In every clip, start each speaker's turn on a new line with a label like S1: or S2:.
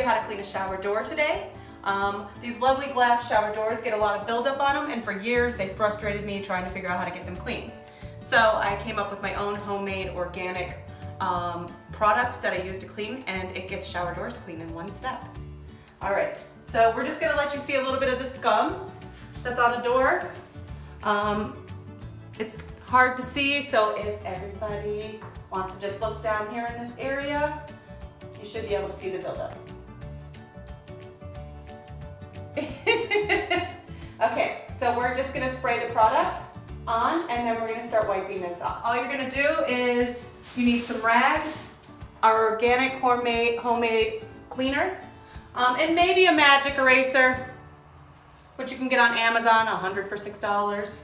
S1: how to clean a shower door today. These lovely glass shower doors get a lot of buildup on them, and for years they frustrated me trying to figure out how to get them clean. So I came up with my own homemade organic product that I use to clean, and it gets shower doors clean in one step. All right, so we're just gonna let you see a little bit of the scum that's on the door. It's hard to see, so if everybody wants to just look down here in this area, you should be able to see the buildup. Okay, so we're just gonna spray the product on, and then we're gonna start wiping this off. All you're gonna do is, you need some rags, our organic homemade cleaner, and maybe a magic eraser, which you can get on Amazon, 100 for $6.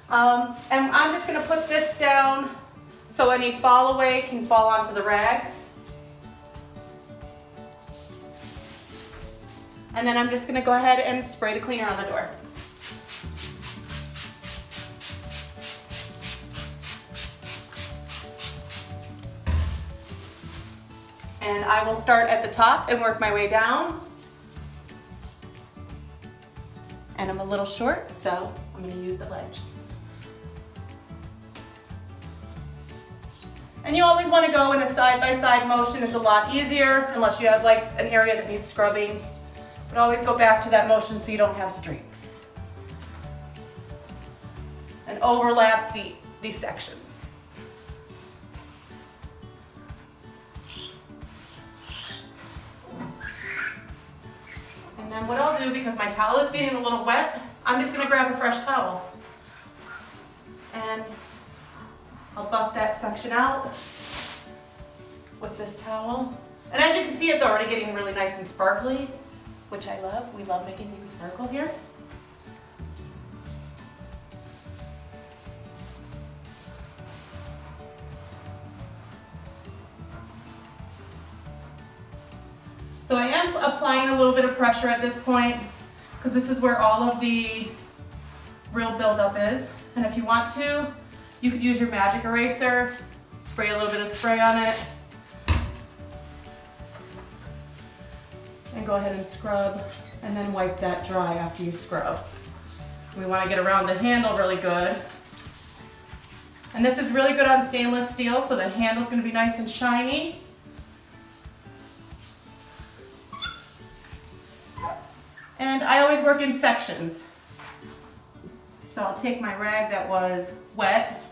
S1: And I'm just gonna put this down so any fall away can fall onto the rags. And then I'm just gonna go ahead and spray the cleaner on the door. And I will start at the top and work my way down. And I'm a little short, so I'm gonna use the ledge. And you always wanna go in a side-by-side motion. It's a lot easier, unless you have like an area that needs scrubbing. But always go back to that motion so you don't have streaks. And overlap these sections. And then what I'll do, because my towel is getting a little wet, I'm just gonna grab a fresh towel. And I'll buff that section out with this towel. And as you can see, it's already getting really nice and sparkly, which I love. We love making things sparkle here. So I am applying a little bit of pressure at this point, because this is where all of the real buildup is. And if you want to, you could use your magic eraser, spray a little bit of spray on it, and go ahead and scrub, and then wipe that dry after you scrub. We want to get around the handle really good. And this is really good on stainless steel, so the handle's going to be nice and shiny. And I always work in sections. So I'll take my rag that was wet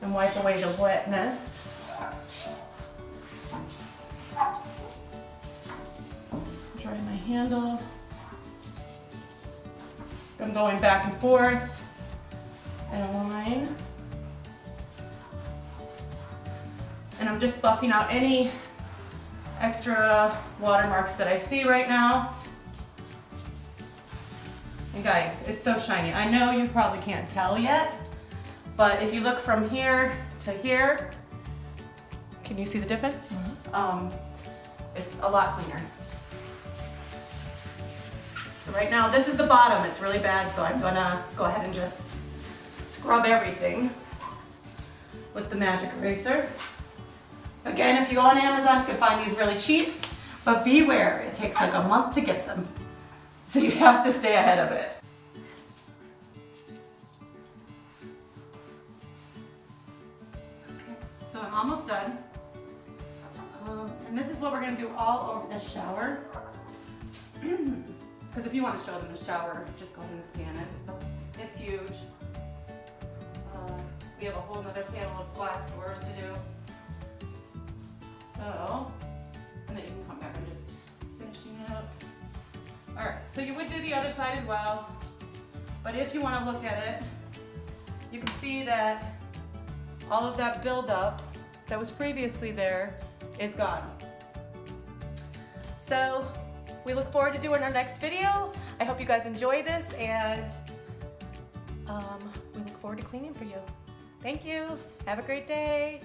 S1: and wipe away the wetness. Dry my handle. I'm going back and forth in a line. And I'm just buffing out any extra watermarks that I see right now. And guys, it's so shiny. I know you probably can't tell yet, but if you look from here to here, can you see the difference? It's a lot cleaner. So right now, this is the bottom. It's really bad, so I'm gonna go ahead and just scrub everything with the magic eraser. Again, if you go on Amazon, you can find these really cheap, but beware, it takes like a month to get them. So you have to stay ahead of it. Okay, so I'm almost done. And this is what we're gonna do all over the shower. Because if you want to show them the shower, just go ahead and scan it. It's huge. We have a whole other panel of glass doors to do. So, and then you can come back and just finishing it up. All right, so you would do the other side as well. But if you want to look at it, you can see that all of that buildup that was previously there is gone. So we look forward to doing our next video. I hope you guys enjoy this, and we look forward to cleaning for you. Thank you. Have a great day.